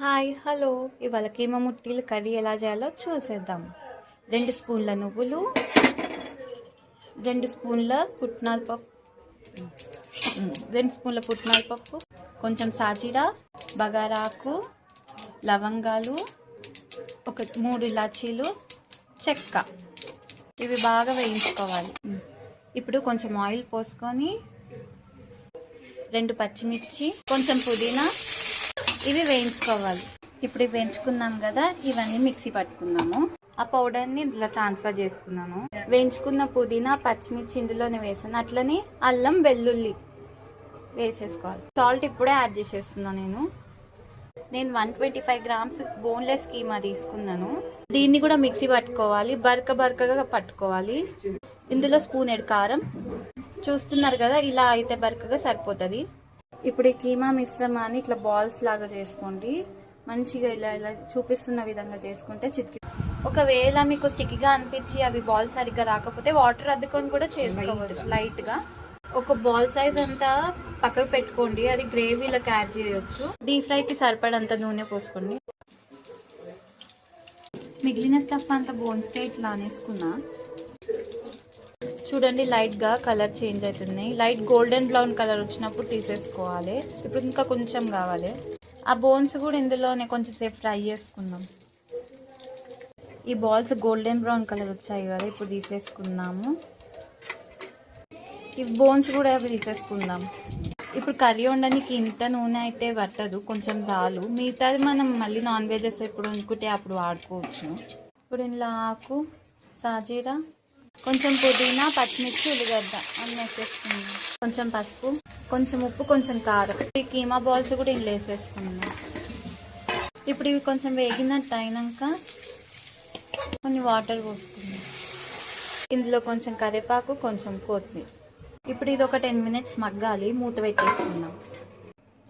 Hi hello ఇవాళ keema ముట్టీలు curry ఎలా చేయాలో చూసేద్దాం. 2 స్పూన్ల నువ్వులు, 2 స్పూన్ల పుట్నాల పప్పు, 2 స్పూన్ల పుట్నాల పప్పు, కొంచెం సాజీరా, బగారాకు, లవంగాలు, ఒక 3 ఇలాచీలు, చెక్క. ఇవి బాగా వేయించుకోవాలి. ఇప్పుడు కొంచెం ఆయిల్ పోసుకొని 2 పచ్చిమిర్చి, కొంచెం పుదీనా ఇవి వేయించుకోవాలి. ఇప్పుడు ఇవి వేయించుకున్నాం కదా, ఇవన్నీ మిక్సీ పట్టుకున్నాము. ఆ పౌడర్ని ఇందులో ట్రాన్స్ఫర్ చేసుకున్నాను. వేయించుకున్న పుదీనా, పచ్చిమిర్చి ఇందులోనే వేసాను. అట్లనే అల్లం, వెల్లుల్లి వేసేసుకోవాలి. సాల్ట్ ఇప్పుడే యాడ్ చేసేస్తున్నాను. నేను 125 గ్రామ్స్ బోన్లెస్ కీమా తీసుకున్నాను. దీన్ని కూడా మిక్సీ పట్టుకోవాలి, బరకగా పట్టుకోవాలి. ఇందులో స్పూన్ కారం చూస్తున్నారు కదా, ఇలా అయితే బరకగా సరిపోతుంది. ఇప్పుడు ఈ కీమా మిశ్రమాన్ని ఇట్లా బాల్స్ లాగా చేసుకోండి. మంచిగా ఇలా చూపిస్తున్న విధంగా చేసుకుంటే చితికి. ఒకవేళ మీకు స్టిక్గా అనిపించి అవి బాల్ సరిగ్గా రాకపోతే వాటర్ అద్దుకొని కూడా చేసుకోవచ్చు. లైట్గా ఒక బాల్ సైజ్ అంతా పక్కకు పెట్టుకోండి. అది గ్రేవీలోకి యాడ్ చేయొచ్చు. డీప్ ఫ్రైకి సరిపడంత నూనె పోసుకోండి. మిగిలిన స్టఫ్ అంతా బోన్స్కే ఇట్లా అనేసుకున్నా. చూడండి, లైట్గా కలర్ చేంజ్ అవుతుంది. లైట్ గోల్డెన్ బ్రౌన్ కలర్ వచ్చినప్పుడు తీసేసుకోవాలి. ఇప్పుడు ఇంకా కొంచెం కావాలి. ఆ బోన్స్ కూడా ఇందులోనే కొంచెం సేపు ఫ్రై చేసుకుందాం. ఈ బాల్స్ గోల్డెన్ బ్రౌన్ కలర్ వచ్చాయి కదా, ఇప్పుడు తీసేసుకుందాము. ఈ బోన్స్ కూడా తీసేసుకుందాం. ఇప్పుడు కర్రీ వండడానికి ఇంత నూనె అయితే పట్టదు, కొంచెం చాలు. మిగతాది మనం మళ్ళీ నాన్ వెజెస్ ఎప్పుడు వండుకుంటే అప్పుడు వాడుకోవచ్చు. ఇప్పుడు ఇందులో ఆకు, సాజీరా, కొంచెం పుదీనా, పచ్చిమిర్చి, ఉల్లిగడ్డ అన్నీ వేసేసుకున్నాం. కొంచెం పసుపు, కొంచెం ఉప్పు, కొంచెం కారం. ఈ కీమా బాల్స్ కూడా ఇందులో వేసేసుకున్నాం. ఇప్పుడు ఇవి కొంచెం వేగినట్టు అయినాక కొన్ని వాటర్ పోసుకున్నాం. ఇందులో కొంచెం కరివేపాకు, కొంచెం కొత్తిమీర. ఇప్పుడు ఇది ఒక 10 మినిట్స్ మగ్గాలి. మూత పెట్టేసుకున్నాం.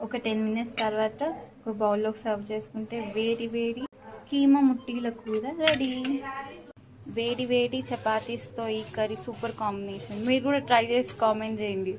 ఒక 10 మినిట్స్ తర్వాత ఒక బౌల్లోకి సర్వ్ చేసుకుంటే వేడి వేడి కీమా ముట్టీల కూర రెడీ. వేడి వేడి చపాతీస్తో ఈ కర్రీ సూపర్ కాంబినేషన్. మీరు కూడా ట్రై చేసి కామెంట్ చేయండి.